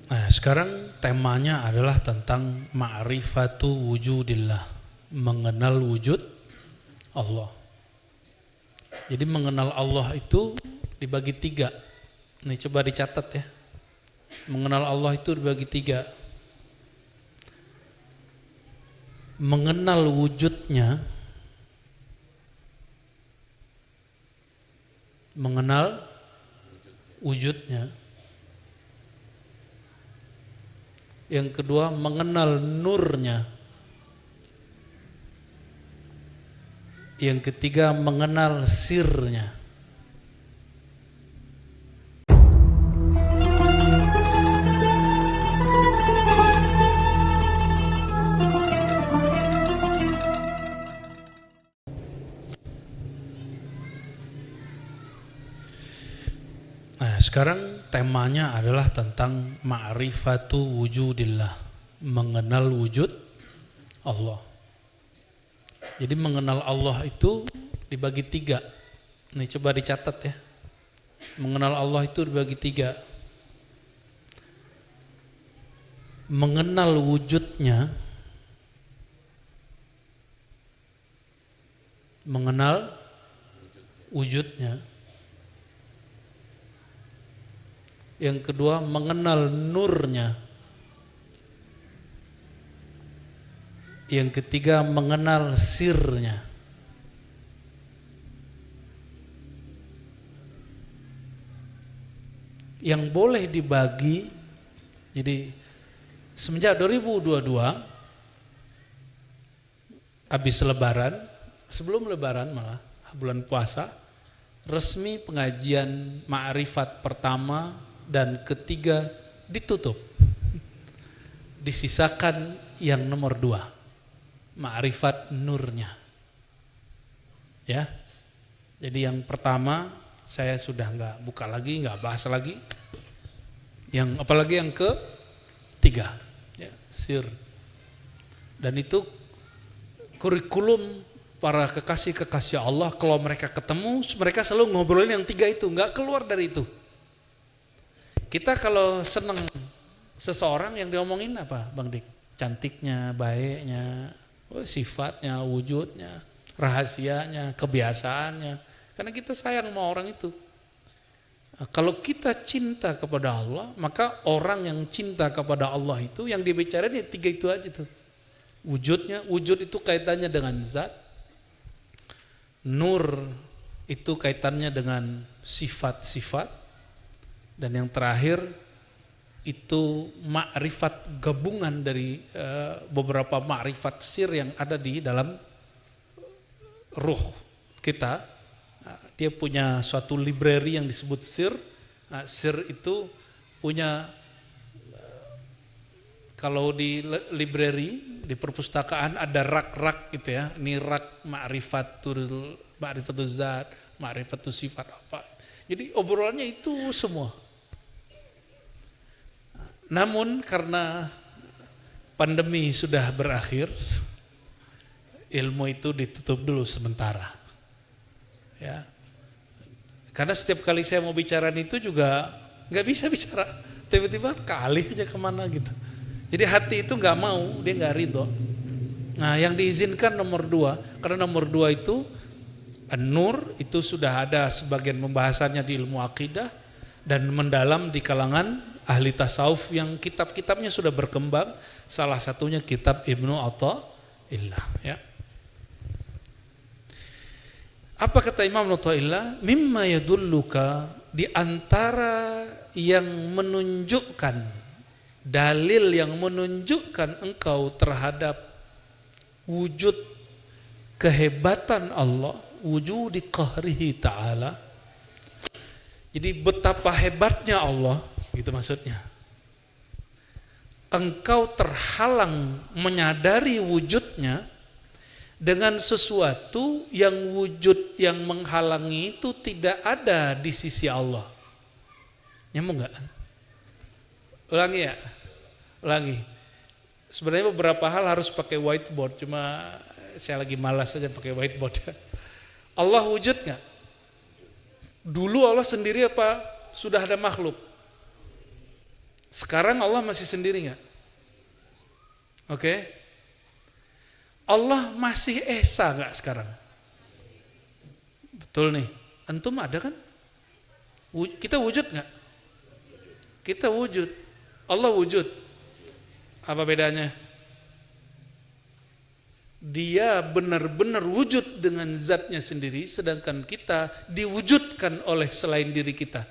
Nah, sekarang temanya adalah tentang ma'rifatu wujudillah, mengenal wujud Allah. Jadi mengenal Allah itu dibagi tiga. Nih coba dicatat ya. Mengenal Allah itu dibagi tiga. Mengenal wujudnya, mengenal wujudnya. Yang kedua mengenal nurnya. Yang ketiga mengenal sirnya. Nah, sekarang temanya adalah tentang ma'rifatu wujudillah, mengenal wujud Allah. Jadi mengenal Allah itu dibagi tiga. Nih coba dicatat ya. Mengenal Allah itu dibagi tiga. Mengenal wujudnya, mengenal wujudnya. Yang kedua mengenal nurnya. Yang ketiga mengenal sirnya. Yang boleh dibagi, jadi semenjak 2022 habis lebaran, sebelum lebaran malah bulan puasa, resmi pengajian ma'rifat pertama dan ketiga ditutup. Disisakan yang nomor 2, ma'rifat nurnya. Ya. Jadi yang pertama saya sudah nggak buka lagi, nggak bahas lagi. Yang apalagi yang ketiga, ya, sir. Dan itu kurikulum para kekasih-kekasih Allah, kalau mereka ketemu, mereka selalu ngobrolin yang tiga itu, nggak keluar dari itu. Kita kalau seneng seseorang yang diomongin apa, Bang Dik? Cantiknya, baiknya, sifatnya, wujudnya, rahasianya, kebiasaannya. Karena kita sayang sama orang itu. Nah, kalau kita cinta kepada Allah, maka orang yang cinta kepada Allah itu yang dibicarain ya tiga itu aja tuh. Wujudnya, wujud itu kaitannya dengan zat. Nur itu kaitannya dengan sifat-sifat. Dan yang terakhir itu ma'rifat, gabungan dari beberapa ma'rifat sir yang ada di dalam ruh kita. Dia punya suatu library yang disebut sir. Sir itu punya, kalau di library, di perpustakaan ada rak-rak gitu ya. Ini rak ma'rifatul zat, ma'rifatul sifat apa. Jadi obrolannya itu semua. Namun karena pandemi sudah berakhir, ilmu itu ditutup dulu sementara. Ya. Karena setiap kali saya mau bicara itu juga nggak bisa bicara, tiba-tiba kali aja kemana gitu. Jadi hati itu nggak mau, dia nggak ridho. Nah, yang diizinkan nomor 2, karena nomor 2 itu An-Nur itu sudah ada sebagian pembahasannya di ilmu akidah dan mendalam di kalangan ahli tasawuf yang kitab-kitabnya sudah berkembang, salah satunya kitab Ibnu Athaillah, ya. Apa kata Imam Athaillah? Mimma yadulluka, di antara yang menunjukkan, dalil yang menunjukkan engkau terhadap wujud kehebatan Allah, wujudi qahrihi ta'ala. Jadi betapa hebatnya Allah, gitu maksudnya. Engkau terhalang menyadari wujudnya dengan sesuatu yang wujud yang menghalangi itu tidak ada di sisi Allah. Nyambung nggak? Ulangi ya, ulangi. Sebenarnya beberapa hal harus pakai whiteboard, cuma saya lagi malas saja pakai whiteboard. Allah wujud nggak? Dulu Allah sendiri apa sudah ada makhluk? Sekarang Allah masih sendiri nggak? Oke. Allah masih esa nggak sekarang? Betul nih. Antum ada kan? Kita wujud nggak? Kita wujud. Allah wujud. Apa bedanya? Dia benar-benar wujud dengan zatnya sendiri, sedangkan kita diwujudkan oleh selain diri kita.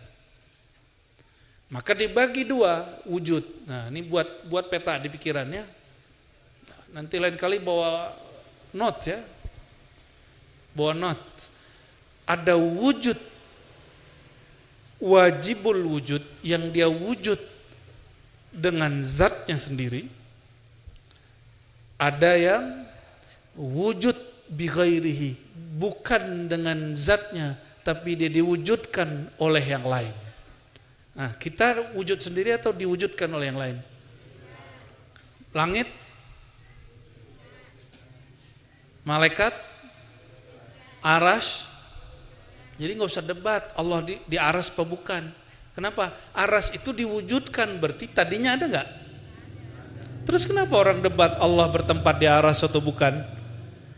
Maka dibagi dua wujud. Nah, ini buat peta di pikirannya. Nanti lain kali bawa note ya. Bawa note. Ada wujud wajibul wujud yang dia wujud dengan zatnya sendiri. Ada yang wujud bi ghairihi, bukan dengan zatnya tapi dia diwujudkan oleh yang lain. Nah, kita wujud sendiri atau diwujudkan oleh yang lain? Langit, malaikat, aras. Jadi nggak usah debat Allah di aras apa bukan. Kenapa? Aras itu diwujudkan, berarti tadinya ada nggak? Terus kenapa orang debat Allah bertempat di aras atau bukan?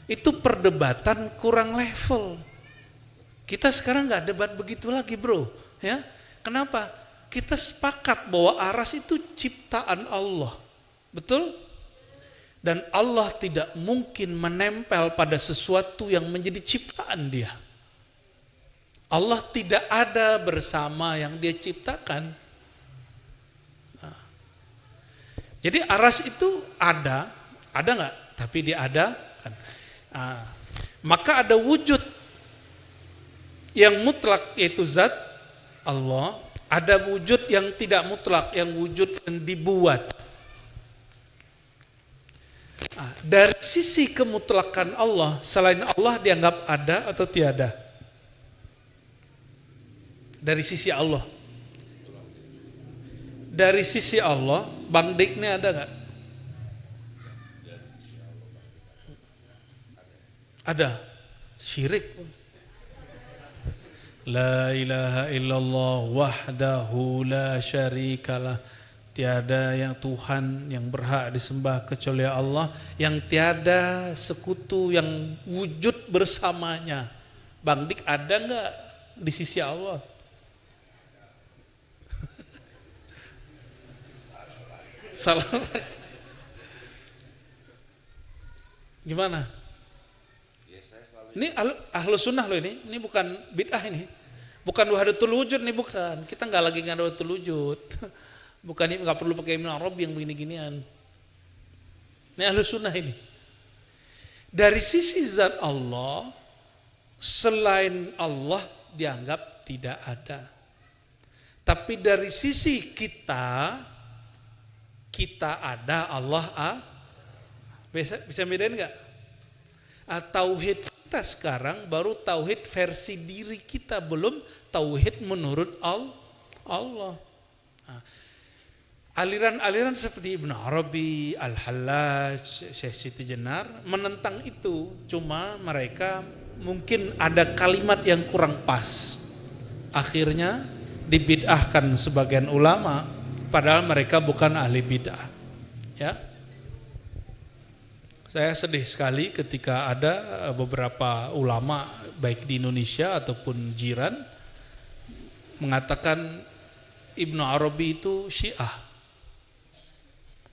Itu perdebatan kurang level. Kita sekarang nggak debat begitu lagi, bro. Ya, kenapa? Kita sepakat bahwa aras itu ciptaan Allah, betul? Dan Allah tidak mungkin menempel pada sesuatu yang menjadi ciptaan Dia. Allah tidak ada bersama yang Dia ciptakan. Nah, jadi aras itu ada nggak? Tapi Dia ada. Nah, maka ada wujud yang mutlak yaitu zat Allah, ada wujud yang tidak mutlak, yang wujud yang dibuat. Nah, dari sisi kemutlakan Allah, selain Allah dianggap ada atau tiada? Dari sisi Allah. Dari sisi Allah, Bang Dik ini ada nggak? Ada. Syirik. La ilaha illallah wahdahu la syarikalah. Tiada yang Tuhan yang berhak disembah kecuali Allah, yang tiada sekutu yang wujud bersamanya. Bang Dik ada nggak di sisi Allah? Salah. Gimana? Ini ahlus sunnah loh ini bukan bid'ah ini. Bukan wahdatul wujud nih, bukan. Kita nggak lagi wahdatul wujud. Bukan, ini nggak perlu pakai Ibnu Arabi yang begini-ginian. Ini ahlus sunnah ini. Dari sisi zat Allah, selain Allah dianggap tidak ada. Tapi dari sisi kita ada, Allah bisa bedain nggak? Tauhid kita sekarang baru tauhid versi diri kita, belum tauhid menurut Allah. Nah, aliran-aliran seperti Ibnu Arabi, Al-Hallaj, Syekh Siti Jenar menentang itu, cuma mereka mungkin ada kalimat yang kurang pas. Akhirnya dibid'ahkan sebagian ulama, padahal mereka bukan ahli bid'ah. Ya. Saya sedih sekali ketika ada beberapa ulama baik di Indonesia ataupun jiran mengatakan Ibnu Arabi itu Syiah.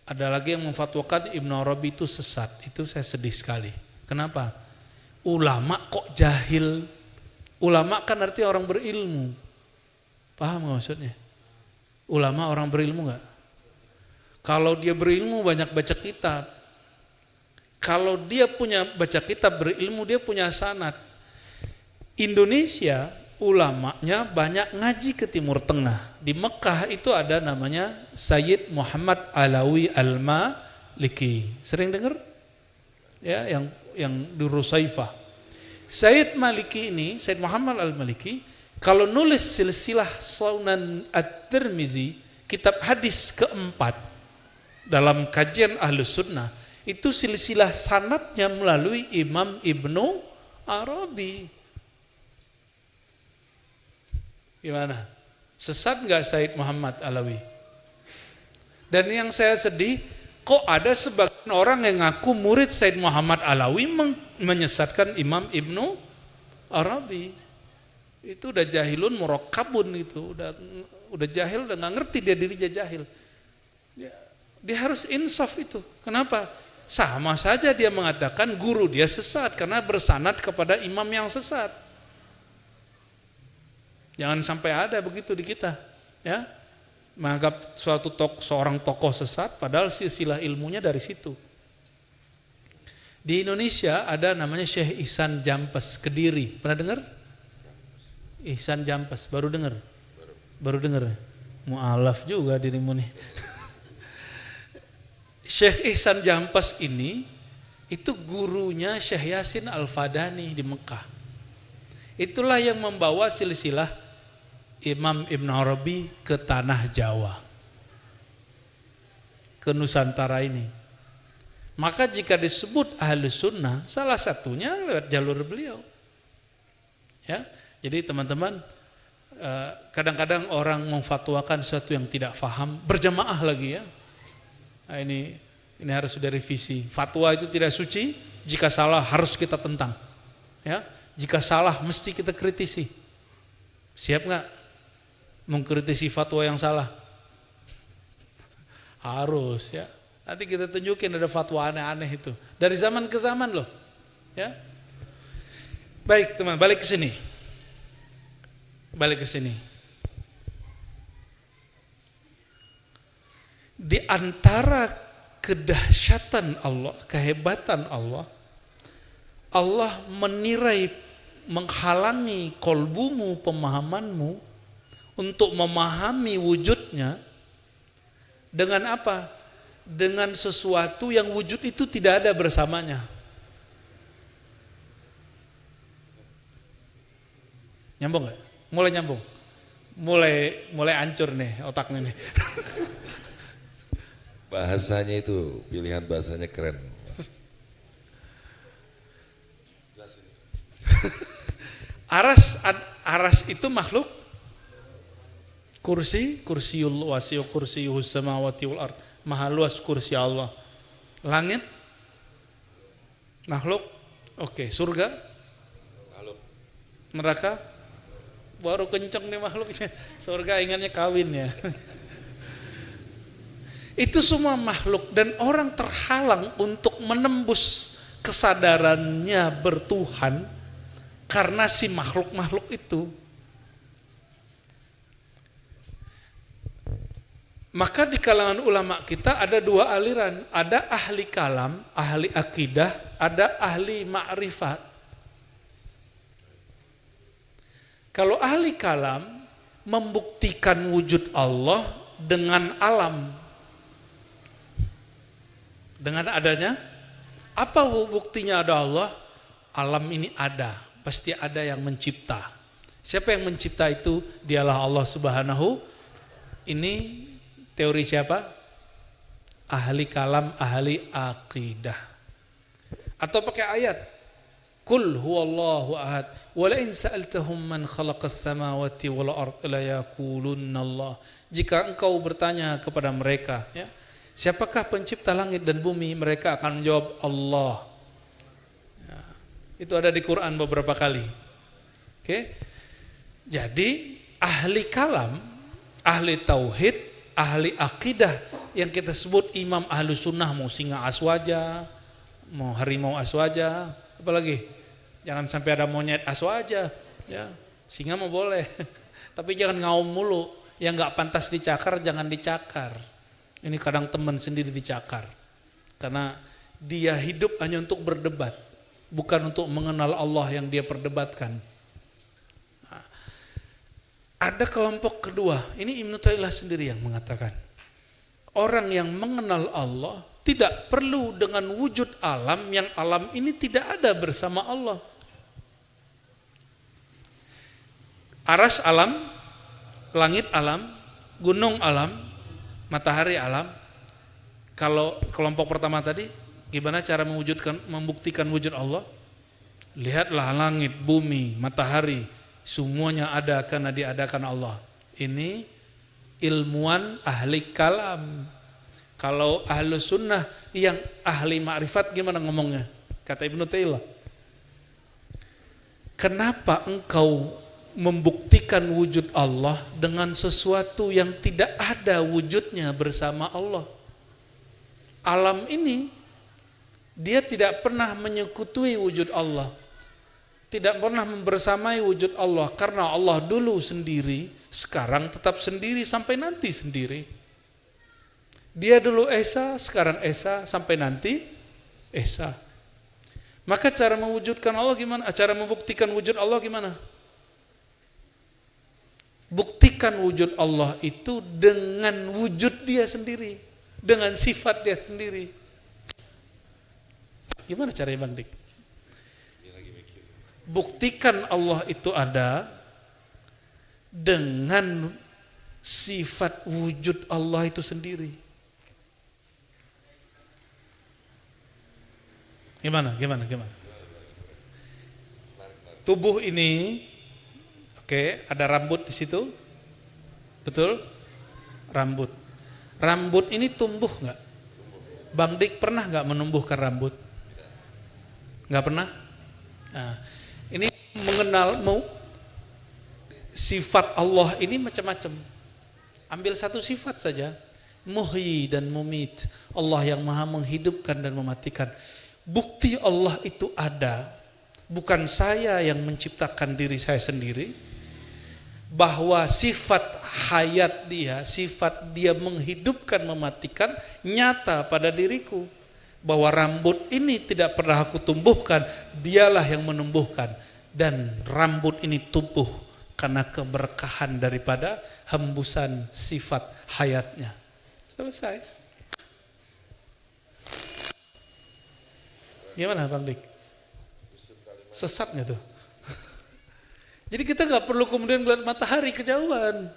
Ada lagi yang memfatwakan Ibnu Arabi itu sesat. Itu saya sedih sekali. Kenapa? Ulama kok jahil? Ulama kan artinya orang berilmu. Paham gak maksudnya? Ulama orang berilmu gak? Kalau dia berilmu banyak baca kitab. Kalau dia punya baca kitab berilmu, dia punya sanad. Indonesia ulamanya banyak ngaji ke Timur Tengah. Di Mekah itu ada namanya Sayyid Muhammad Alawi Al-Maliki. Sering dengar? Ya, yang di Rusaifah. Sayyid Maliki ini, Sayyid Muhammad Al-Maliki, kalau nulis silsilah Sunan At-Tirmizi, kitab hadis keempat dalam kajian Ahlus Sunnah, itu silsilah sanadnya melalui Imam Ibnu Arabi. Gimana? Sesat nggak Said Muhammad Alawi? Dan yang saya sedih, kok ada sebagian orang yang ngaku murid Said Muhammad Alawi menyesatkan Imam Ibnu Arabi. Itu udah jahilun murakkabun itu, udah jahil, udah nggak ngerti dia dirinya jahil. Dia harus insaf itu. Kenapa? Sama saja dia mengatakan guru dia sesat karena bersanad kepada imam yang sesat. Jangan sampai ada begitu di kita, ya. Menganggap seorang tokoh sesat padahal silsilah ilmunya dari situ. Di Indonesia ada namanya Syekh Ihsan Jampes Kediri. Pernah dengar? Ihsan Jampes, baru dengar? Baru dengar. Mu'alaf juga dirimu nih. Syekh Ihsan Jampes ini itu gurunya Syekh Yasin Al-Fadani di Mekah. Itulah yang membawa silsilah Imam Ibn Arabi ke tanah Jawa, ke Nusantara ini. Maka jika disebut ahli sunnah, salah satunya lewat jalur beliau. Ya, jadi teman-teman, kadang-kadang orang memfatwakan sesuatu yang tidak faham, berjamaah lagi ya. Nah, ini harus sudah revisi. Fatwa itu tidak suci, jika salah harus kita tentang. Ya, jika salah mesti kita kritisi. Siap nggak mengkritisi fatwa yang salah? Harus ya. Nanti kita tunjukin ada fatwa aneh-aneh itu. Dari zaman ke zaman loh. Ya. Baik teman, balik ke sini. Balik ke sini. Di antara kedahsyatan Allah, kehebatan Allah, Allah menirai, menghalangi kolbumu, pemahamanmu untuk memahami wujudnya dengan apa? Dengan sesuatu yang wujud itu tidak ada bersamanya. Nyambung gak? Mulai nyambung. Mulai hancur nih otaknya nih. Bahasanya itu, pilihan bahasanya keren. Aras itu makhluk. Kursiul wasi'u kursiyuhus samawati wal ard. Maha luas kursi Allah. Langit makhluk. Oke, surga makhluk. Neraka baru kenceng nih makhluknya. Surga ingatnya kawin ya. Itu semua makhluk dan orang terhalang untuk menembus kesadarannya bertuhan karena si makhluk-makhluk itu. Maka di kalangan ulama kita ada dua aliran, ada ahli kalam, ahli akidah, ada ahli ma'rifat. Kalau ahli kalam membuktikan wujud Allah dengan alam, dengan adanya, apa buktinya ada Allah? Alam ini ada, pasti ada yang mencipta. Siapa yang mencipta itu? Dialah Allah Subhanahu. Ini teori siapa? Ahli kalam, ahli akidah. Atau pakai ayat, Qul huwallahu ahad, wa la in sa'altahum man khalaqas samawati wal ard la yaqulunna Allah. Jika engkau bertanya kepada mereka, ya, siapakah pencipta langit dan bumi? Mereka akan menjawab Allah. Ya, itu ada di Quran beberapa kali. Oke. Jadi ahli kalam, ahli tauhid, ahli akidah yang kita sebut imam ahlu sunnah, mau singa aswaja, mau harimau aswaja, apalagi jangan sampai ada monyet aswaja, ya singa mau boleh, tapi jangan ngaum mulu, yang nggak pantas dicakar jangan dicakar. Ini kadang teman sendiri dicakar, karena dia hidup hanya untuk berdebat, bukan untuk mengenal Allah yang dia perdebatkan. Nah, ada kelompok kedua, ini Ibnu Taimiyah sendiri yang mengatakan, orang yang mengenal Allah tidak perlu dengan wujud alam, yang alam ini tidak ada bersama Allah. Aras alam, langit alam, gunung alam, matahari alam. Kalau kelompok pertama tadi, gimana cara membuktikan wujud Allah? Lihatlah langit, bumi, matahari, semuanya ada karena diadakan Allah. Ini ilmuwan ahli kalam. Kalau ahlu sunnah yang ahli ma'rifat gimana ngomongnya? Kata Ibnu Taimiyah, kenapa engkau membuktikan wujud Allah dengan sesuatu yang tidak ada wujudnya bersama Allah? Alam ini dia tidak pernah menyekutui wujud Allah, tidak pernah membersamai wujud Allah, karena Allah dulu sendiri, sekarang tetap sendiri, sampai nanti sendiri. Dia dulu Esa, sekarang Esa, sampai nanti Esa. Maka cara mewujudkan Allah gimana? Cara membuktikan wujud Allah gimana? Buktikan wujud Allah itu dengan wujud dia sendiri, dengan sifat dia sendiri. Gimana caranya Bang Dik? Buktikan Allah itu ada dengan sifat wujud Allah itu sendiri. Gimana? Tubuh ini, oke, ada rambut di situ, betul? Rambut. Rambut ini tumbuh nggak? Bang Dik pernah nggak menumbuhkan rambut? Nggak pernah? Nah, ini mengenal sifat Allah ini macam-macam. Ambil satu sifat saja, muhyi dan mumit, Allah yang maha menghidupkan dan mematikan. Bukti Allah itu ada, bukan saya yang menciptakan diri saya sendiri, bahwa sifat hayat dia, sifat dia menghidupkan, mematikan, nyata pada diriku. Bahwa rambut ini tidak pernah aku tumbuhkan, dialah yang menumbuhkan. Dan rambut ini tumbuh karena keberkahan daripada hembusan sifat hayatnya. Selesai. Gimana Bang Dik? Sesatnya tuh. Jadi kita nggak perlu kemudian melihat matahari kejauhan.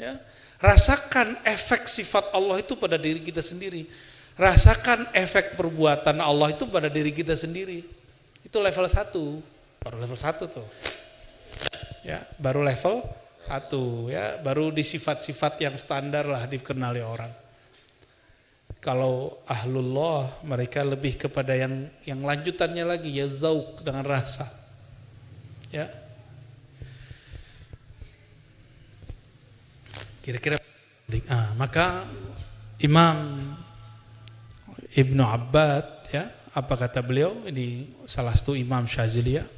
Ya. Rasakan efek sifat Allah itu pada diri kita sendiri. Rasakan efek perbuatan Allah itu pada diri kita sendiri. Itu level 1. Baru level 1 tuh. Ya, baru level 1 ya, baru di sifat-sifat yang standar lah dikenali orang. Kalau ahlullah mereka lebih kepada yang lanjutannya lagi, ya zauq, dengan rasa. Ya. Kira-kira maka Imam Ibnu Abbad ya, apa kata beliau? Ini salah satu Imam Syazili ya.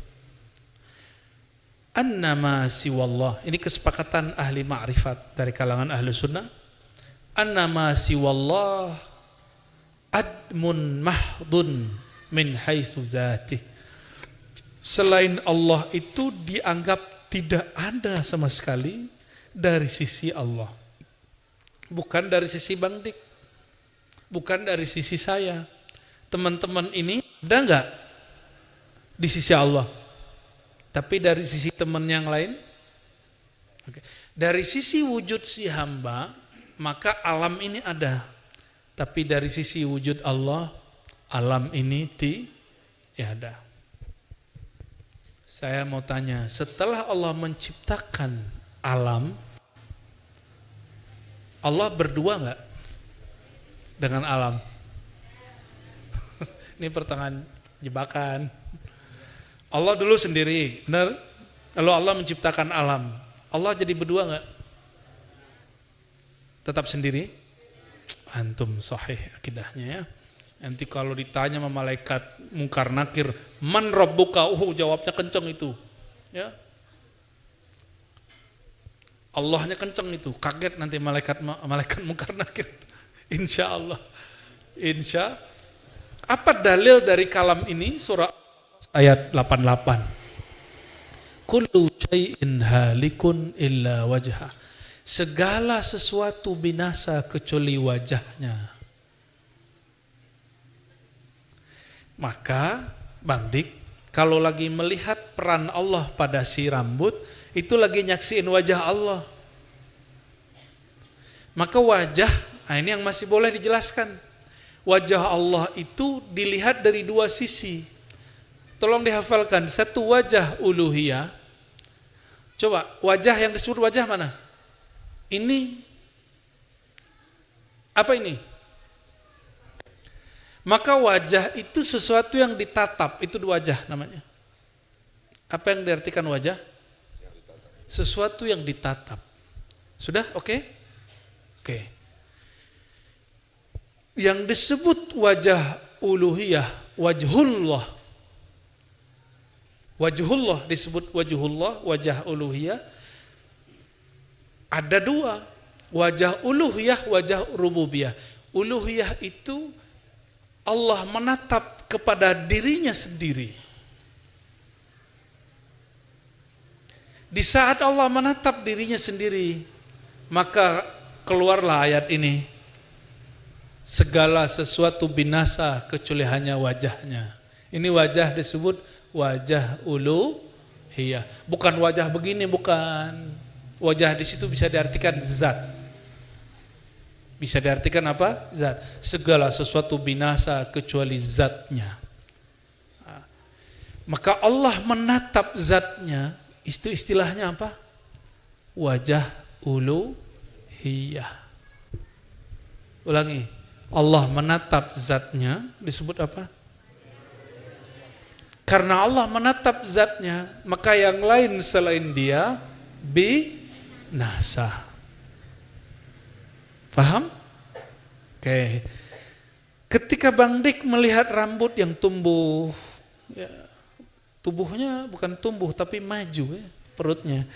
Annama siwallah, ini kesepakatan ahli ma'rifat dari kalangan ahli sunnah. Annama siwallah admun mahdun min haitsu zatih. Selain Allah itu dianggap tidak ada sama sekali dari sisi Allah. Bukan dari sisi Bang Dik, bukan dari sisi saya. Teman-teman ini ada enggak di sisi Allah? Tapi dari sisi teman yang lain? Oke. Dari sisi wujud si hamba, maka alam ini ada. Tapi dari sisi wujud Allah, alam ini tiada. Saya mau tanya, setelah Allah menciptakan alam, Allah berdua enggak dengan alam? Ini pertanyaan jebakan. Allah dulu sendiri, benar? Lalu Allah menciptakan alam. Allah jadi berdua enggak? Tetap sendiri? Antum sahih akidahnya ya. Nanti kalau ditanya sama malaikat mungkar nakir, man rabbuka? Jawabnya kenceng itu. Ya. Allahnya kenceng itu, kaget nanti malaikat mungkar nakir. Insyaallah. Apa dalil dari kalam ini? Surah ayat 88. Kullu syai'in halikun illa wajhah. Segala sesuatu binasa kecuali wajahnya. Maka Bang Dik, kalau lagi melihat peran Allah pada si rambut, itu lagi nyaksiin wajah Allah. Maka wajah, ini yang masih boleh dijelaskan. Wajah Allah itu dilihat dari dua sisi. Tolong dihafalkan, satu wajah uluhiyah. Coba, wajah yang disebut wajah mana? Ini apa ini? Maka wajah itu sesuatu yang ditatap, itu wajah namanya. Apa yang diartikan wajah? Sesuatu yang ditatap. Sudah? Oke? Oke. Yang disebut wajah uluhiyah, wajhullah. Wajhullah disebut wajhullah, wajah uluhiyah. Ada dua, wajah uluhiyah, wajah rububiyah. Uluhiyah itu Allah menatap kepada dirinya sendiri. Di saat Allah menatap dirinya sendiri, maka keluarlah ayat ini. Segala sesuatu binasa kecuali hanya wajahnya. Ini wajah disebut wajah uluhiyah. Bukan wajah begini, bukan. Wajah di situ bisa diartikan zat. Bisa diartikan apa? Zat. Segala sesuatu binasa kecuali zatnya. Maka Allah menatap zatnya, itu istilahnya apa? Wajah uluhiyah. Ulangi. Allah menatap zatnya disebut apa? Karena Allah menatap zatnya, maka yang lain selain dia binasa. Paham? Oke. Ketika Bang Dik melihat rambut yang tumbuh, ya, tubuhnya bukan tumbuh tapi maju ya, perutnya.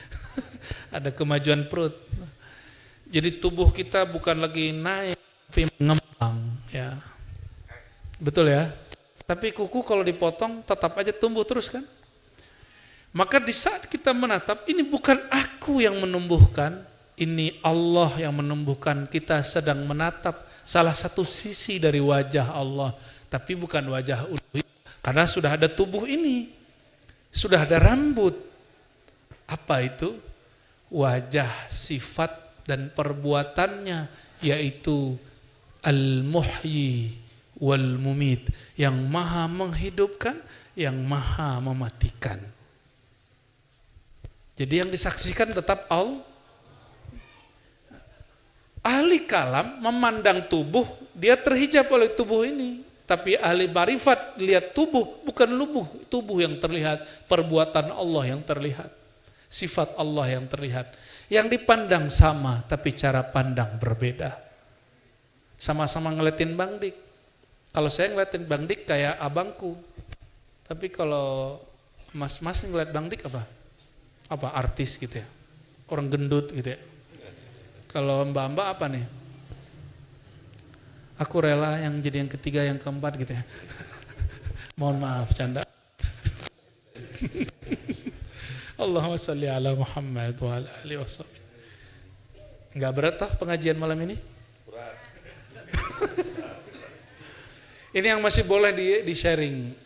Ada kemajuan perut. Jadi tubuh kita bukan lagi naik tapi mengembang, ya. Betul ya? Tapi kuku kalau dipotong tetap aja tumbuh terus kan? Maka di saat kita menatap, ini bukan aku yang menumbuhkan, ini Allah yang menumbuhkan. Kita sedang menatap salah satu sisi dari wajah Allah, tapi bukan wajah uluhiyah. Karena sudah ada tubuh ini, sudah ada rambut. Apa itu? Wajah, sifat dan perbuatannya, yaitu Al-Muhyi wal-Mumit, yang maha menghidupkan, yang maha mematikan. Jadi yang disaksikan tetap Allah. Ahli kalam memandang tubuh, dia terhijab oleh tubuh ini. Tapi ahli marifat lihat tubuh, bukan tubuh yang terlihat, perbuatan Allah yang terlihat, sifat Allah yang terlihat. Yang dipandang sama, tapi cara pandang berbeda. Sama-sama ngeliatin Bang Dik. Kalau saya ngeliatin Bang Dik kayak abangku. Tapi kalau mas-mas ngeliat Bang Dik apa? Apa artis gitu ya? Orang gendut gitu ya? Kalau mbak-mbak apa nih? Aku rela yang jadi yang ketiga, yang keempat gitu ya. Mohon maaf, canda. Allahumma sholli ala Muhammad wa ala alihi wasallam. Enggak berat toh pengajian malam ini? Berat. Ini yang masih boleh di sharing.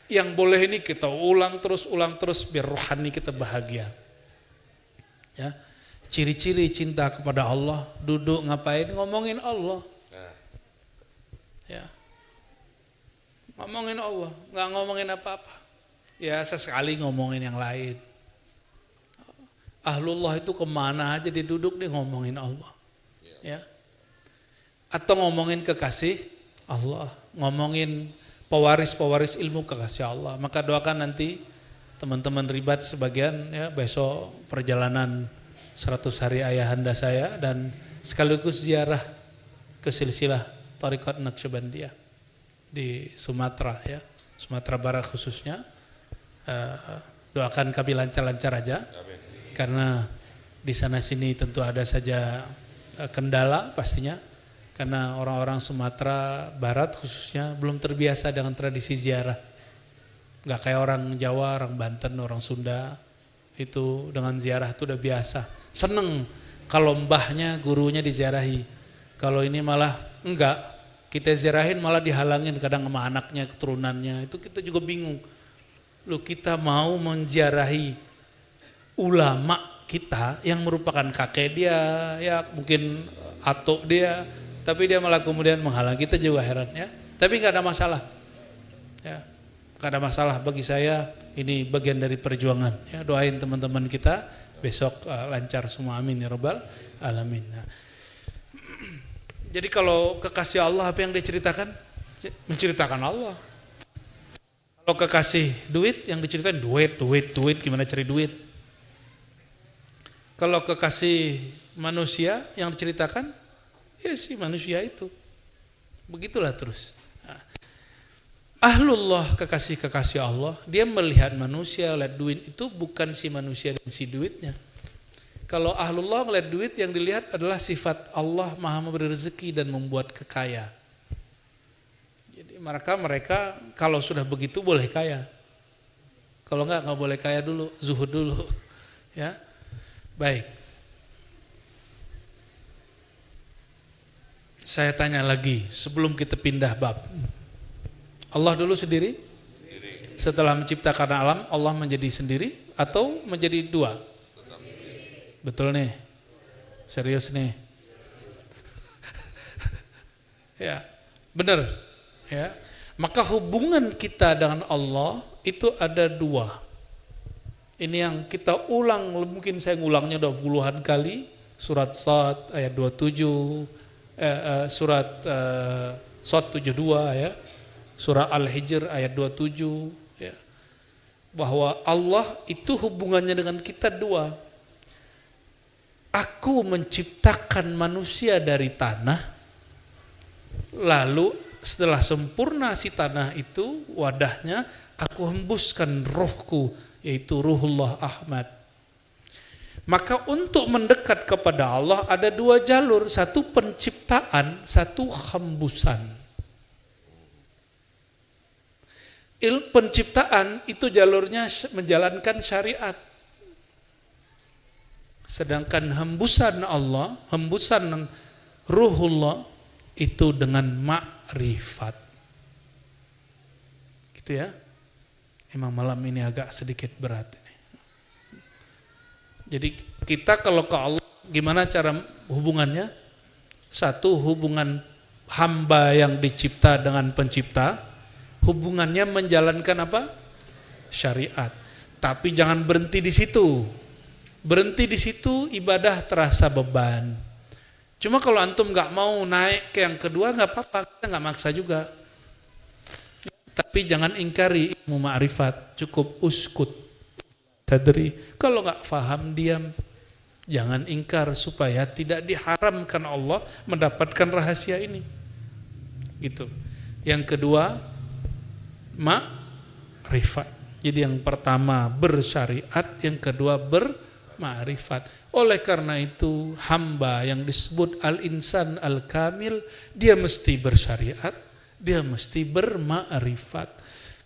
Yang boleh ini kita ulang terus biar rohani kita bahagia. Ya. Ciri-ciri cinta kepada Allah, duduk ngapain? Ngomongin Allah. Ya. Ngomongin Allah, nggak ngomongin apa-apa. Ya sesekali ngomongin yang lain. Ahlullah itu kemana aja dia duduk nih ngomongin Allah. Ya. Atau ngomongin kekasih Allah, ngomongin pewaris ilmu kekasih Allah. Maka doakan nanti teman-teman ribat sebagian ya besok perjalanan 100 hari ayahanda saya dan sekaligus ziarah ke silsilah Thariqat Naqsyabandiyah di Sumatera ya, Sumatera Barat khususnya. Doakan kami lancar-lancar aja. Amin. Karena di sana sini tentu ada saja kendala pastinya. Karena orang-orang Sumatera Barat khususnya belum terbiasa dengan tradisi ziarah. Gak kayak orang Jawa, orang Banten, orang Sunda itu dengan ziarah itu udah biasa. Seneng kalau mbahnya, gurunya diziarahi. Kalau ini malah enggak, kita ziarahin malah dihalangin kadang sama anaknya, keturunannya. Itu kita juga bingung. Loh kita mau menziarahi ulama kita yang merupakan kakek dia, ya mungkin atuk dia, tapi dia malah kemudian menghalang. Kita juga heran ya. Tapi nggak ada masalah. Ya, nggak ada masalah bagi saya. Ini bagian dari perjuangan. Ya, doain teman-teman kita besok lancar semua. Amin ya rabbal alamin. Nah, jadi kalau kekasih Allah apa yang dia ceritakan? menceritakan Allah. Kalau kekasih duit yang diceritain duit, gimana cari duit. Kalau kekasih manusia yang diceritakan, ya si manusia itu. Begitulah terus. Nah, ahlullah, kekasih-kekasih Allah, dia melihat manusia, lihat duit itu bukan si manusia dan si duitnya. Kalau ahlullah melihat duit, yang dilihat adalah sifat Allah maha memberi rezeki dan membuat kekaya. Jadi mereka kalau sudah begitu boleh kaya. Kalau enggak boleh kaya dulu, zuhud dulu. Ya, baik. Saya tanya lagi sebelum kita pindah bab. Allah dulu sendiri? Setelah menciptakan alam, Allah menjadi sendiri atau menjadi dua? Betul nih? Serius nih? Ya, benar. Ya, maka hubungan kita dengan Allah itu ada dua. Ini yang kita ulang, mungkin saya ngulangnya udah puluhan kali. Surat Shad ayat 27, surat Shad 72 ya. Surah Al-Hijr ayat 27 ya. Bahwa Allah itu hubungannya dengan kita dua. Aku menciptakan manusia dari tanah, lalu setelah sempurna si tanah itu wadahnya, aku hembuskan rohku, yaitu Ruhullah Ahmad. Maka untuk mendekat kepada Allah ada dua jalur, satu penciptaan, satu hembusan. Penciptaan itu jalurnya menjalankan syariat. Sedangkan hembusan Allah, hembusan Ruhullah itu dengan makrifat. Gitu ya. Emang malam ini agak sedikit berat ini. Jadi kita kalau ke Allah gimana cara hubungannya? Satu, hubungan hamba yang dicipta dengan pencipta, hubungannya menjalankan apa? Syariat. Tapi jangan berhenti di situ. Berhenti di situ ibadah terasa beban. Cuma kalau antum nggak mau naik ke yang kedua nggak apa-apa, kita nggak maksa juga. Tapi jangan ingkari ilmu ma'rifat, cukup uskut, tadri. Kalau nggak paham diam, jangan ingkar supaya tidak diharamkan Allah mendapatkan rahasia ini. Gitu. Yang kedua, ma'rifat. Jadi yang pertama bersyariat, yang kedua ma'rifat. Oleh karena itu hamba yang disebut al-insan al-kamil, dia mesti bersyariat, dia mesti berma'rifat.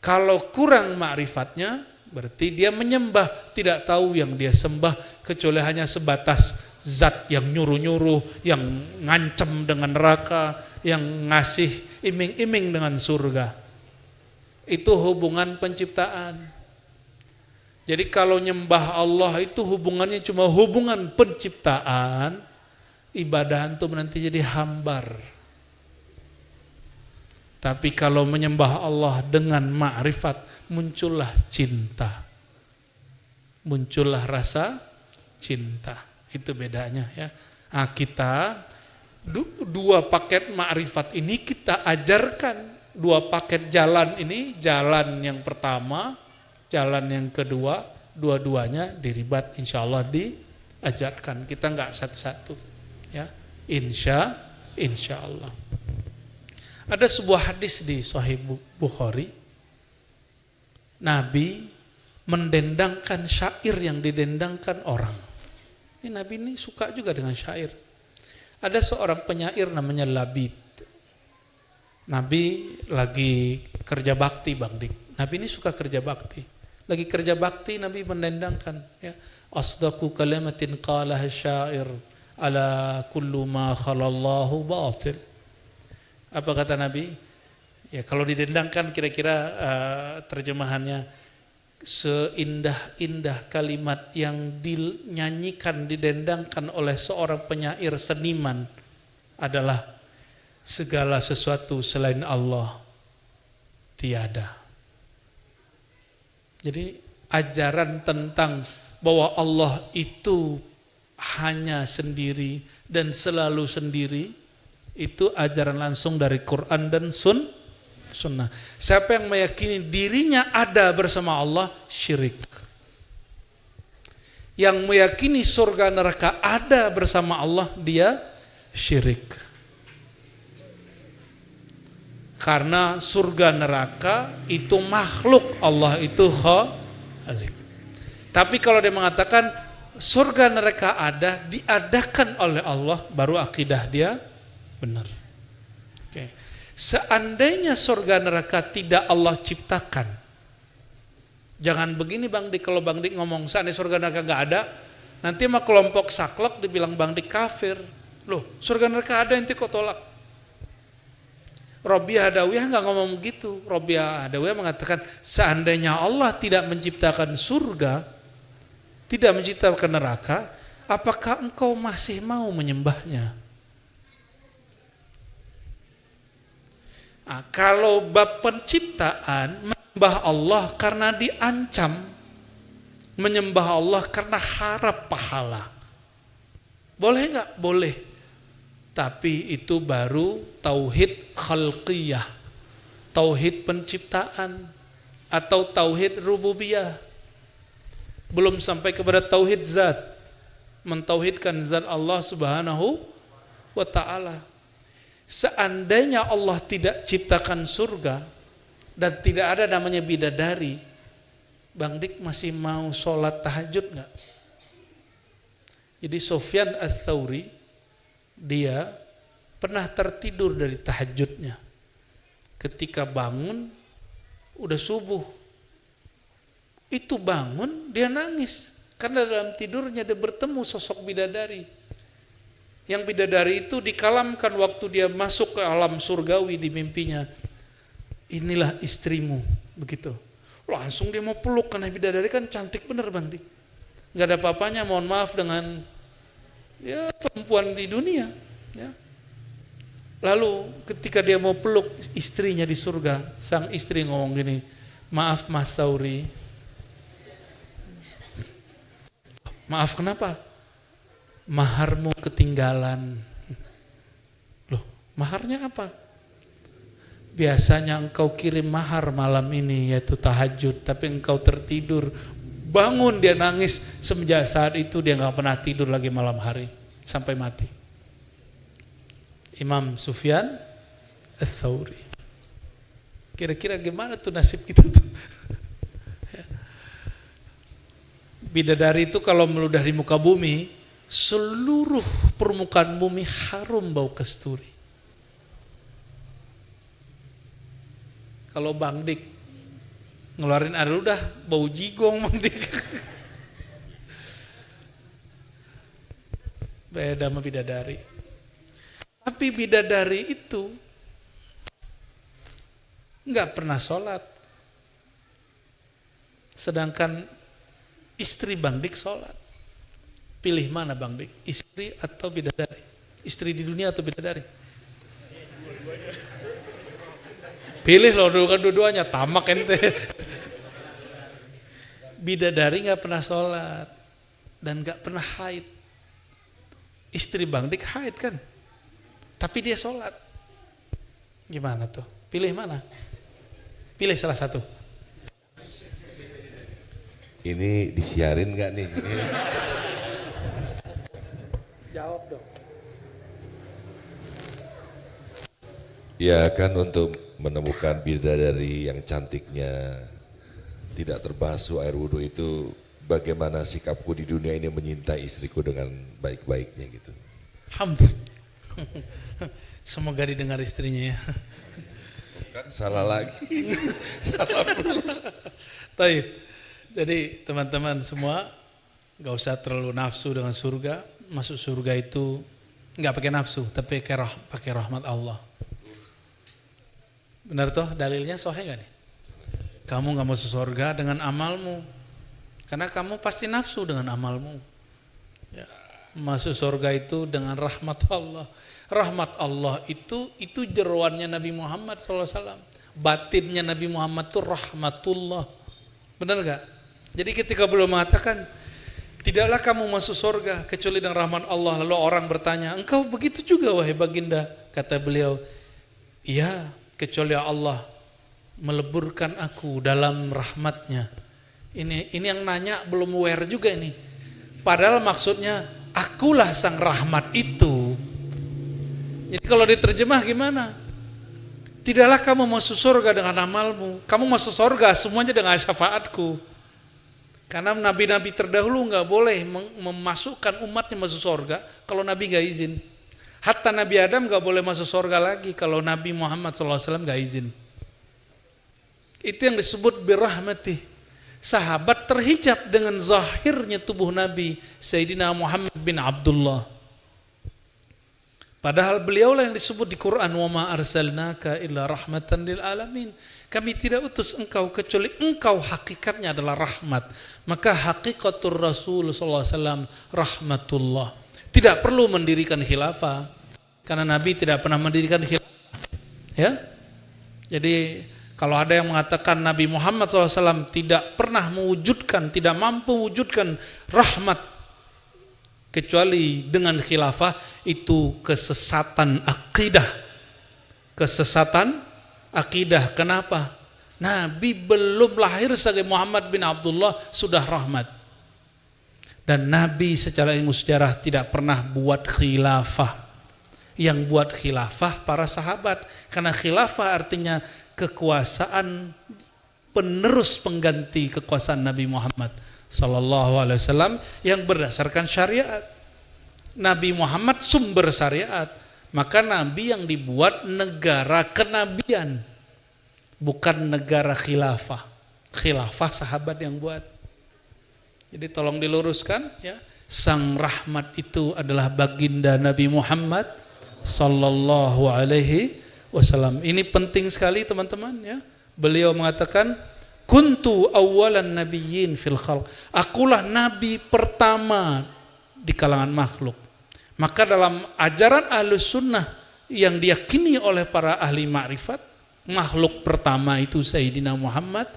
Kalau kurang ma'rifatnya, berarti dia menyembah, tidak tahu yang dia sembah kecuali hanya sebatas zat yang nyuruh-nyuruh, yang ngancam dengan neraka, yang ngasih iming-iming dengan surga. Itu hubungan penciptaan. Jadi kalau nyembah Allah itu hubungannya cuma hubungan penciptaan, ibadah antum nanti jadi hambar. Tapi kalau menyembah Allah dengan ma'rifat, muncullah cinta. Muncullah rasa cinta. Itu bedanya ya. Nah, kita dua paket ma'rifat ini kita ajarkan. Dua paket jalan ini, jalan yang pertama, jalan yang kedua, dua-duanya diribat insyaallah diajarkan. Kita enggak satu-satu ya. Insyaallah. Ada sebuah hadis di Sahih Bukhari. Nabi mendendangkan syair yang didendangkan orang. Ini Nabi ini suka juga dengan syair. Ada seorang penyair namanya Labid. Nabi lagi kerja bakti, Bang Dik. Nabi ini suka kerja bakti. Lagi kerja bakti Nabi mendendangkan ya. Asdaqu kalimatin qalaha syair ala kullu ma khalallahu batil. Apa kata Nabi? Ya kalau didendangkan kira-kira terjemahannya seindah-indah kalimat yang dinyanyikan, didendangkan oleh seorang penyair seniman adalah segala sesuatu selain Allah tiada. Jadi ajaran tentang bahwa Allah itu hanya sendiri dan selalu sendiri, itu ajaran langsung dari Quran dan sunnah. Siapa yang meyakini dirinya ada bersama Allah, syirik. Yang meyakini surga neraka ada bersama Allah, dia syirik. Karena surga neraka itu makhluk, Allah itu khalik. Tapi kalau dia mengatakan surga neraka ada, diadakan oleh Allah, baru akidah dia benar. Oke. Seandainya surga neraka tidak Allah ciptakan, jangan begini Bang Dik, kalau Bang Dik ngomong seandainya surga neraka nggak ada, nanti sama kelompok saklek dibilang Bang Dik kafir. Loh, surga neraka ada, ente kok tolak? Robiah Adawiyah nggak ngomong gitu. Robiah Adawiyah mengatakan seandainya Allah tidak menciptakan surga, tidak menciptakan neraka, apakah engkau masih mau menyembahnya? Nah, kalau bab penciptaan, menyembah Allah karena diancam, menyembah Allah karena harap pahala, boleh nggak? Boleh. Tapi itu baru tauhid khalqiyah, tauhid penciptaan, atau tauhid rububiyah. Belum sampai kepada tauhid zat, mentauhidkan zat Allah Subhanahu wa ta'ala. Seandainya Allah tidak ciptakan surga dan tidak ada namanya bidadari, Bang Dik masih mau sholat tahajud nggak? Jadi Sufyan Ats-Tsauri, dia pernah tertidur dari tahajudnya. Ketika bangun, udah subuh. Itu bangun, dia nangis. Karena dalam tidurnya dia bertemu sosok bidadari. Yang bidadari itu dikalamkan waktu dia masuk ke alam surgawi di mimpinya. Inilah istrimu, begitu. Langsung dia mau peluk, karena bidadari kan cantik bener Bang Dik. Gak ada apa-apanya, mohon maaf dengan ya perempuan di dunia. Ya. Lalu ketika dia mau peluk istrinya di surga, sang istri ngomong gini, maaf Mas Sauri. Maaf kenapa? Maharmu ketinggalan. Loh, maharnya apa? Biasanya engkau kirim mahar malam ini, yaitu tahajud, tapi engkau tertidur. Bangun dia nangis, semenjak saat itu dia gak pernah tidur lagi malam hari sampai mati. Imam Sufyan Ats-Tsauri. Kira-kira gimana tuh nasib kita tuh? Bidadari itu kalau meludah di muka bumi, seluruh permukaan bumi harum bau kasturi. Kalau Bang Dik ngeluarin air ludah, bau jigong Bang Dik. Beda sama bidadari. Tapi bidadari itu nggak pernah sholat. Sedangkan istri Bang Dik sholat. Pilih mana Bang Dik? Istri atau bidadari? Istri di dunia atau bidadari? Pilih loh, dua-duanya, tamak ente. Bidadari gak pernah sholat dan gak pernah haid. Istri Bang Dik haid kan? Tapi dia sholat. Gimana tuh? Pilih mana? Pilih salah satu. Ini disiarin gak nih? Jawab dong. Ya kan, untuk menemukan bidadari yang cantiknya, tidak terbasuh air wudhu itu, bagaimana sikapku di dunia ini menyintai istriku dengan baik-baiknya gitu. Alhamdulillah. Semoga didengar istrinya ya. Kan salah lagi. Salah pula. Taib. Jadi teman-teman semua gak usah terlalu nafsu dengan surga. Masuk surga itu nggak pakai nafsu, tapi pakai rahmat Allah. Benar toh dalilnya sahih nggak nih? Kamu nggak masuk surga dengan amalmu, karena kamu pasti nafsu dengan amalmu. Ya. Masuk surga itu dengan rahmat Allah. Rahmat Allah itu jeroannya Nabi Muhammad SAW. Batinnya Nabi Muhammad itu rahmatullah. Benar nggak? Jadi ketika beliau mengatakan, tidaklah kamu masuk surga kecuali dengan rahmat Allah. Lalu orang bertanya, engkau begitu juga wahai baginda? Kata beliau, iya, kecuali Allah meleburkan aku dalam rahmatnya. Ini yang nanya belum aware juga ini. Padahal maksudnya akulah sang rahmat itu. Jadi kalau diterjemah gimana? Tidaklah kamu masuk surga dengan amalmu. Kamu masuk surga semuanya dengan syafaatku. Karena nabi-nabi terdahulu nggak boleh memasukkan umatnya masuk surga kalau Nabi nggak izin. Hatta Nabi Adam nggak boleh masuk surga lagi kalau Nabi Muhammad SAW nggak izin. Itu yang disebut birahmatih. Sahabat terhijab dengan zahirnya tubuh Nabi Sayyidina Muhammad bin Abdullah. Padahal beliaulah yang disebut di Quran, wa ma arsalnaka illa rahmatan lil alamin. Kami tidak utus engkau kecuali engkau hakikatnya adalah rahmat. Maka hakikatur Rasul sallallahu alaihi wasallam rahmatullah. Tidak perlu mendirikan khilafah karena Nabi tidak pernah mendirikan khilafah. Ya. Jadi kalau ada yang mengatakan Nabi Muhammad SAW tidak pernah mewujudkan, tidak mampu mewujudkan rahmat kecuali dengan khilafah, itu kesesatan akidah. Kesesatan akidah. Kenapa? Nabi belum lahir sebagai Muhammad bin Abdullah sudah rahmat. Dan Nabi secara ilmu sejarah tidak pernah buat khilafah. Yang buat khilafah para sahabat. Karena khilafah artinya kekuasaan penerus pengganti kekuasaan Nabi Muhammad sallallahu alaihi wasallam yang berdasarkan syariat. Nabi Muhammad sumber syariat, maka Nabi yang dibuat negara kenabian, bukan negara khilafah. Khilafah sahabat yang buat. Jadi tolong diluruskan ya, sang rahmat itu adalah baginda Nabi Muhammad sallallahu alaihi wasallam. Ini penting sekali teman-teman ya. Beliau mengatakan kuntu awwalan nabiyyin fil khalq. Akulah nabi pertama di kalangan makhluk. Maka dalam ajaran Ahlus Sunnah yang diyakini oleh para ahli ma'rifat, makhluk pertama itu Sayyidina Muhammad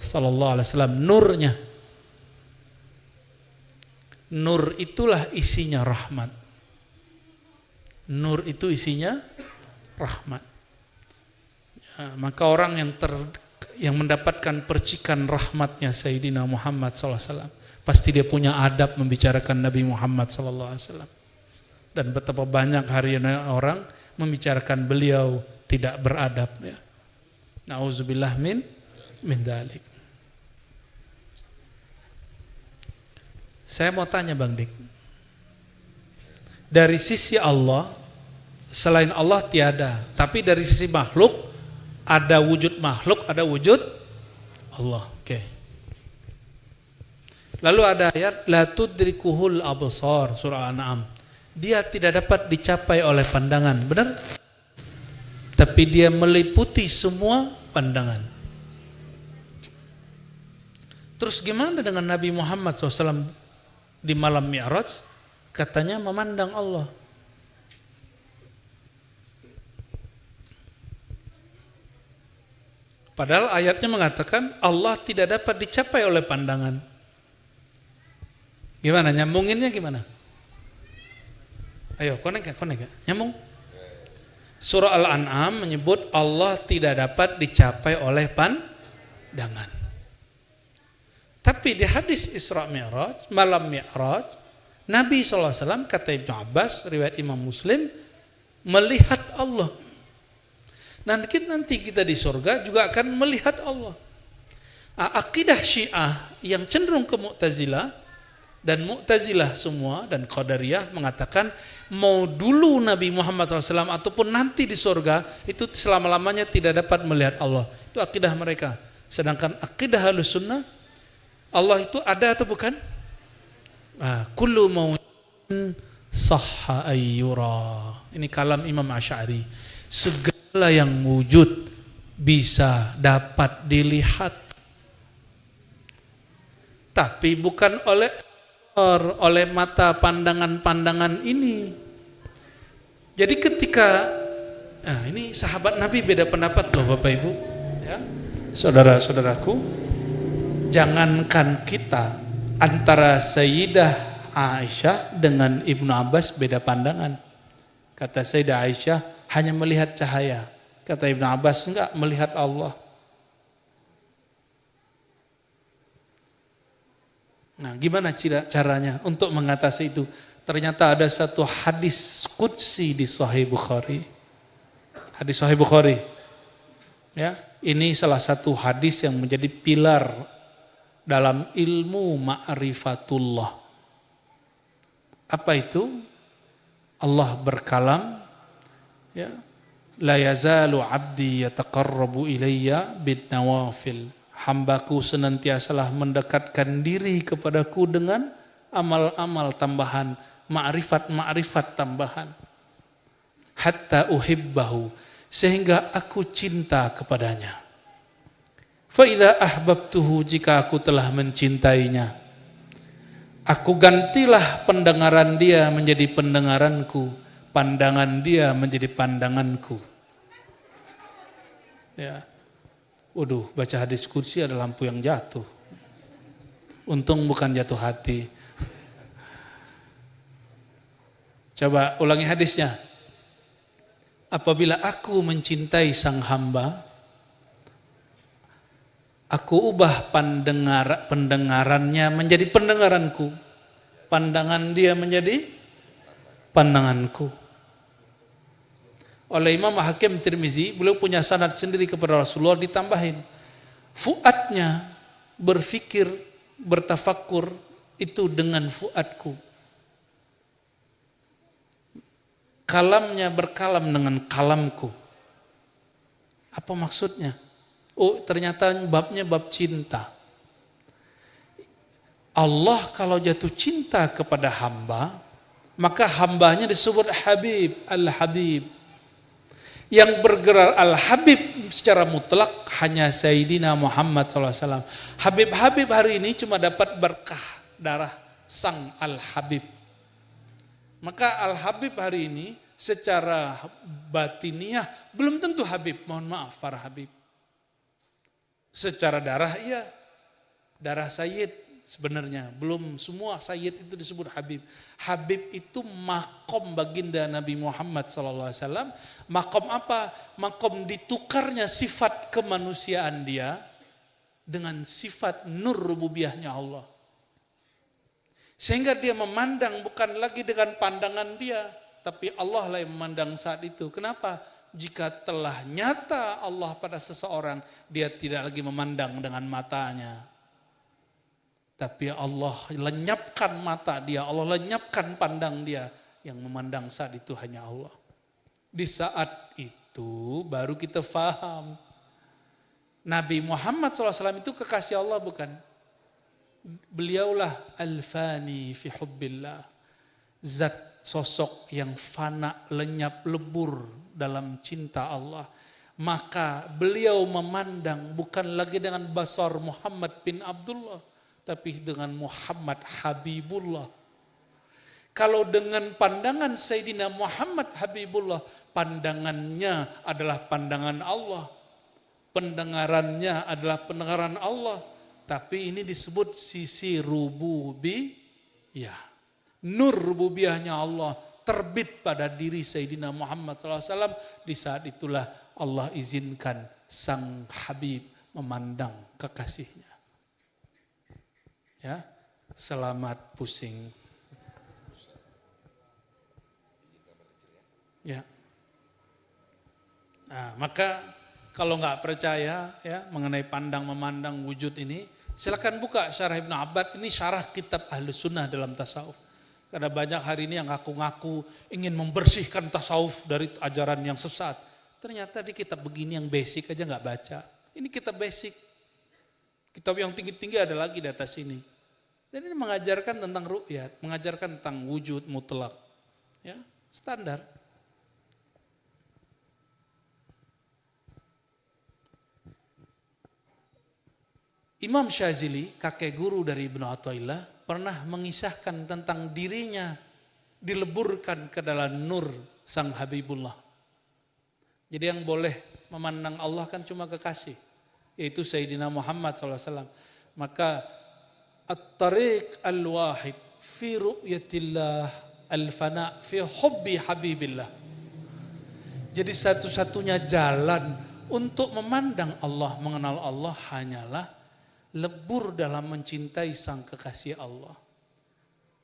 sallallahu alaihi wasallam, nurnya. Nur itulah isinya rahmat. Nur itu isinya rahmat. Maka orang yang mendapatkan percikan rahmatnya Sayyidina Muhammad SAW, pasti dia punya adab membicarakan Nabi Muhammad SAW. Dan betapa banyak hari ini orang membicarakan beliau tidak beradab ya. Nauzubillah min dzalik. Saya mau tanya Bang Dik, dari sisi Allah, selain Allah tiada, tapi dari sisi makhluk ada wujud makhluk, ada wujud Allah. Oke. Lalu ada ayat la tudrikuhul absar, surah Al-An'am. Dia tidak dapat dicapai oleh pandangan, benar? Tapi dia meliputi semua pandangan. Terus gimana dengan Nabi Muhammad SAW di malam Mi'raj? Katanya memandang Allah. Padahal ayatnya mengatakan Allah tidak dapat dicapai oleh pandangan. Gimana? Nyambunginnya gimana? Ayo, konek ya? Nyambung? Surah Al-An'am menyebut Allah tidak dapat dicapai oleh pandangan. Tapi di hadis Isra Mi'raj, malam Mi'raj, Nabi SAW, kata Ibnu Abbas, riwayat Imam Muslim, melihat Allah. Nanti kita di surga juga akan melihat Allah. Akidah Syiah yang cenderung ke Mu'tazilah, dan Mu'tazilah semua dan Qadariyah mengatakan mau dulu Nabi Muhammad SAW ataupun nanti di surga itu selama-lamanya tidak dapat melihat Allah. Itu akidah mereka. Sedangkan akidah Ahlus Sunnah, Allah itu ada atau bukan? Kullu mautin sahha ayyura. Ini kalam Imam Asy'ari. Segala yang wujud bisa dapat dilihat, tapi bukan oleh mata pandangan ini. Jadi ketika ini sahabat Nabi beda pendapat loh Bapak Ibu ya. Saudara-saudaraku, jangankan kita, antara Sayyidah Aisyah dengan Ibnu Abbas beda pandangan. Kata Sayyidah Aisyah hanya melihat cahaya, kata Ibnu Abbas enggak, melihat Allah. Nah, gimana caranya untuk mengatasi itu? Ternyata ada satu hadis qudsi di Sahih Bukhari. Hadis Sahih Bukhari. Ya, ini salah satu hadis yang menjadi pilar dalam ilmu ma'rifatullah. Apa itu? Allah berkalam, ya, la yazalu abdi yataqarrabu ilayya bin nawafil. Hambaku senantiasalah mendekatkan diri kepadaku dengan amal-amal tambahan, ma'rifat tambahan. Hatta uhibbahu, sehingga aku cinta kepadanya. Fa idza ahbabtuhu, jika aku telah mencintainya, aku gantilah pendengaran dia menjadi pendengaranku, pandangan dia menjadi pandanganku. Ya. Waduh, baca hadis qudsi ada lampu yang jatuh. Untung bukan jatuh hati. Coba ulangi hadisnya. Apabila aku mencintai sang hamba, aku ubah pendengarannya menjadi pendengaranku. Pandangan dia menjadi pandanganku. Oleh Imam Hakim Tirmizi, beliau punya sanad sendiri kepada Rasulullah, ditambahin. Fuadnya berfikir, bertafakkur itu dengan fuadku. Kalamnya berkalam dengan kalamku. Apa maksudnya? Oh, ternyata babnya bab cinta. Allah kalau jatuh cinta kepada hamba, maka hambanya disebut Habib, Al-Habib. Yang bergerak Al-Habib secara mutlak hanya Sayyidina Muhammad SAW. Habib-Habib hari ini cuma dapat berkah darah sang Al-Habib. Maka Al-Habib hari ini secara batiniah belum tentu Habib, mohon maaf para Habib. Secara darah iya, darah Sayyid sebenarnya, belum semua Sayyid itu disebut Habib. Habib itu makom baginda Nabi Muhammad SAW. Makom apa? Makom ditukarnya sifat kemanusiaan dia dengan sifat nur rububiyahnya Allah. Sehingga dia memandang bukan lagi dengan pandangan dia, tapi Allah lah yang memandang saat itu. Kenapa? Jika telah nyata Allah pada seseorang, dia tidak lagi memandang dengan matanya. Tapi Allah lenyapkan mata dia, Allah lenyapkan pandang dia. Yang memandang saat itu hanya Allah. Di saat itu baru kita faham. Nabi Muhammad SAW itu kekasih Allah bukan? Beliaulah al-fani fi hubbillah. Zat sosok yang fana, lenyap, lebur dalam cinta Allah. Maka beliau memandang bukan lagi dengan basar Muhammad bin Abdullah, tapi dengan Muhammad Habibullah. Kalau dengan pandangan Sayyidina Muhammad Habibullah, pandangannya adalah pandangan Allah. Pendengarannya adalah pendengaran Allah. Tapi ini disebut sisi rububiyah. Nur rububiyahnya Allah terbit pada diri Sayyidina Muhammad SAW. Di saat itulah Allah izinkan sang Habib memandang kekasihnya. Ya, selamat pusing. Ya. Nah, maka kalau nggak percaya ya mengenai pandang memandang wujud ini, silakan buka syarah Ibnu Abbad. Ini syarah kitab Ahlus Sunnah dalam tasawuf. Karena banyak hari ini yang ngaku-ngaku ingin membersihkan tasawuf dari ajaran yang sesat. Ternyata di kitab begini yang basic aja nggak baca. Ini kitab basic. Kitab yang tinggi-tinggi ada lagi di atas ini. Dan ini mengajarkan tentang ru'yat, mengajarkan tentang wujud mutlak. Ya, standar. Imam Syazili, kakek guru dari Ibnu Athaillah, pernah mengisahkan tentang dirinya dileburkan ke dalam nur sang Habibullah. Jadi yang boleh memandang Allah kan cuma kekasih, yaitu Sayyidina Muhammad SAW. Maka at-tariq al-wahid fi ru'yatillah al-fana fi hubbi habibillah. Jadi satu-satunya jalan untuk memandang Allah, mengenal Allah hanyalah lebur dalam mencintai sang kekasih Allah.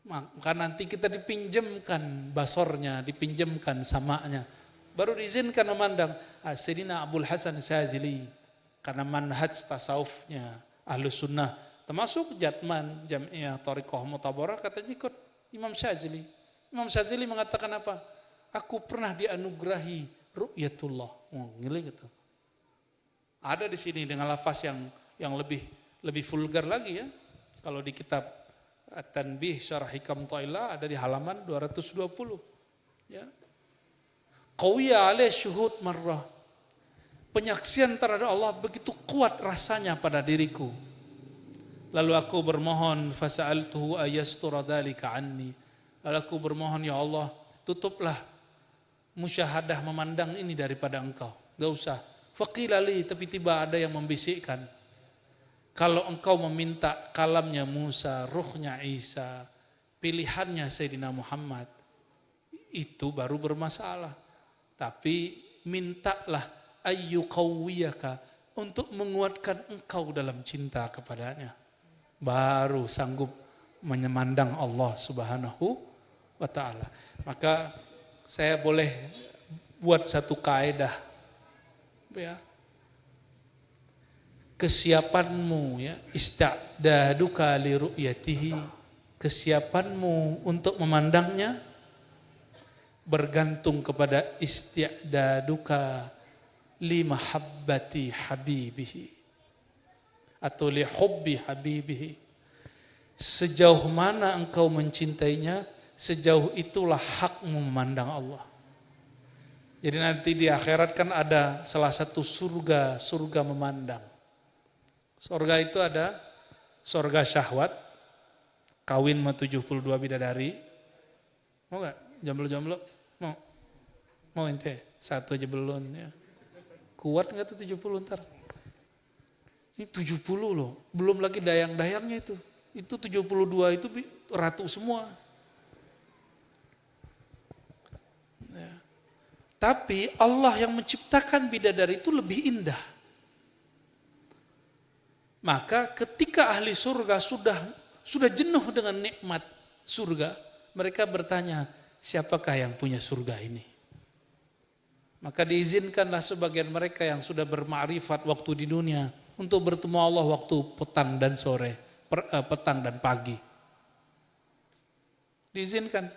Maka nanti kita dipinjamkan basornya, dipinjamkan samanya. Baru diizinkan memandang. Sayyidina Abul Hasan Syazili, karena manhaj tasawufnya Ahlus Sunnah, termasuk Jatman, Jam'iyah, Thariqah, Mutabarah, katanya ikut Imam Syazili. Imam Syazili mengatakan apa? Aku pernah dianugerahi ru'yatullah. Ngeli gitu. Ada di sini dengan lafaz yang lebih vulgar lagi ya. Kalau di kitab At-Tanbih Syarah Hikam Thailah ada di halaman 220. Ya. Qawiya alaih syuhud marrah. Penyaksian terhadap Allah begitu kuat rasanya pada diriku. Lalu aku bermohon fasa'altuhu ayastura dzalika anni. Lalu aku bermohon, ya Allah, tutuplah musyahadah memandang ini daripada engkau. Enggak usah. Faqila li, tapi tiba ada yang membisikkan. Kalau engkau meminta kalamnya Musa, ruhnya Isa, pilihannya Sayyidina Muhammad, itu baru bermasalah. Tapi mintalah ayyuqawwiyaka, untuk menguatkan engkau dalam cinta kepadanya. Baru sanggup menyemandang Allah Subhanahu wa ta'ala. Maka saya boleh buat satu kaidah. Ya. Kesiapanmu ya, ista'daduka li ru'yatihi, kesiapanmu untuk memandangnya bergantung kepada isti'daduka li mahabbati habibihi atau li hubbi habibihi. Sejauh mana engkau mencintainya, sejauh itulah hakmu memandang Allah. Jadi nanti di akhirat kan ada salah satu surga memandang. Surga itu ada surga syahwat, kawin sama 72 bidadari. Mau gak? Jomblo-jomblo? Mau ente? Satu aja belum ya. Kuat gak tuh 70 ntar? Ini 70 loh, belum lagi dayang-dayangnya itu. Itu 72 itu ratu semua. Ya. Tapi Allah yang menciptakan bidadari itu lebih indah. Maka ketika ahli surga sudah jenuh dengan nikmat surga, mereka bertanya, siapakah yang punya surga ini? Maka diizinkanlah sebagian mereka yang sudah bermakrifat waktu di dunia untuk bertemu Allah waktu petang dan sore, petang dan pagi. Diizinkan.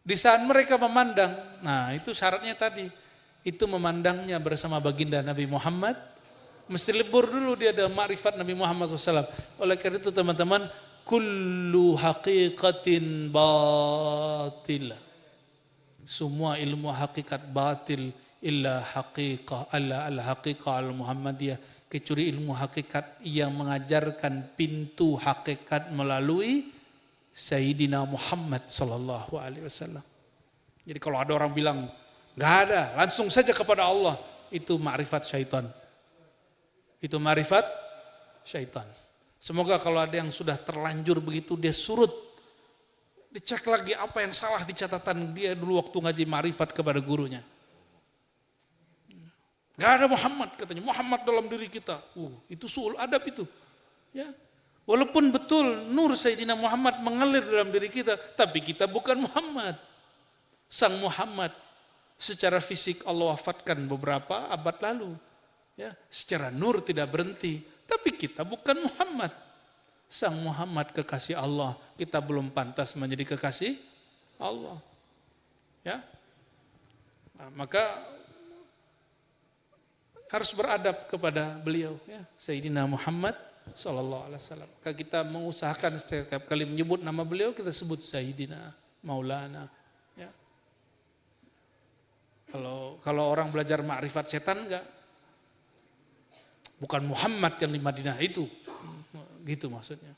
Di saat mereka memandang, nah itu syaratnya tadi, itu memandangnya bersama baginda Nabi Muhammad, mesti lebur dulu dia ada makrifat Nabi Muhammad SAW. Oleh karena itu teman-teman, kullu haqiqatin batil. Semua ilmu hakikat batil illa haqiqah al-haqiqah al-Muhammadiyah, kecuali ilmu hakikat yang mengajarkan pintu hakikat melalui Sayyidina Muhammad sallallahu alaihi wasallam. Jadi kalau ada orang bilang enggak ada, langsung saja kepada Allah, itu makrifat syaitan. Itu makrifat syaitan. Semoga kalau ada yang sudah terlanjur begitu dia surut. Dicek lagi apa yang salah di catatan dia dulu waktu ngaji makrifat kepada gurunya. Gak ada Muhammad katanya, Muhammad dalam diri kita. Itu suul adab itu. Ya. Walaupun betul nur Sayyidina Muhammad mengalir dalam diri kita, tapi kita bukan Muhammad. Sang Muhammad secara fisik Allah wafatkan beberapa abad lalu. Ya, secara nur tidak berhenti, tapi kita bukan Muhammad. Sang Muhammad kekasih Allah, kita belum pantas menjadi kekasih Allah. Ya. Nah, maka harus beradab kepada beliau ya, Sayyidina Muhammad sallallahu alaihi wasallam. Maka kita mengusahakan setiap kali menyebut nama beliau kita sebut Sayyidina, Maulana ya. Kalau orang belajar makrifat setan enggak, bukan Muhammad yang di Madinah itu. Gitu maksudnya.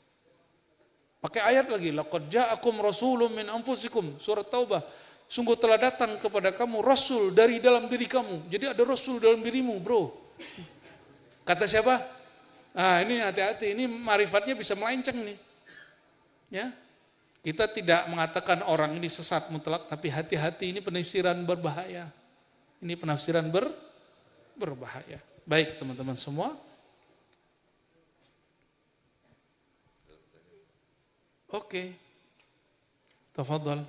Pakai ayat lagi, laqad ja'akum rasulun min anfusikum, surat Taubah. Sungguh telah datang kepada kamu rasul dari dalam diri kamu. Jadi ada rasul dalam dirimu, bro. Kata siapa? Ini hati-hati, ini marifatnya bisa melenceng nih. Ya. Kita tidak mengatakan orang ini sesat mutlak, tapi hati-hati, ini penafsiran berbahaya. Ini penafsiran berbahaya. Baik teman-teman semua. Oke. Tafadhal.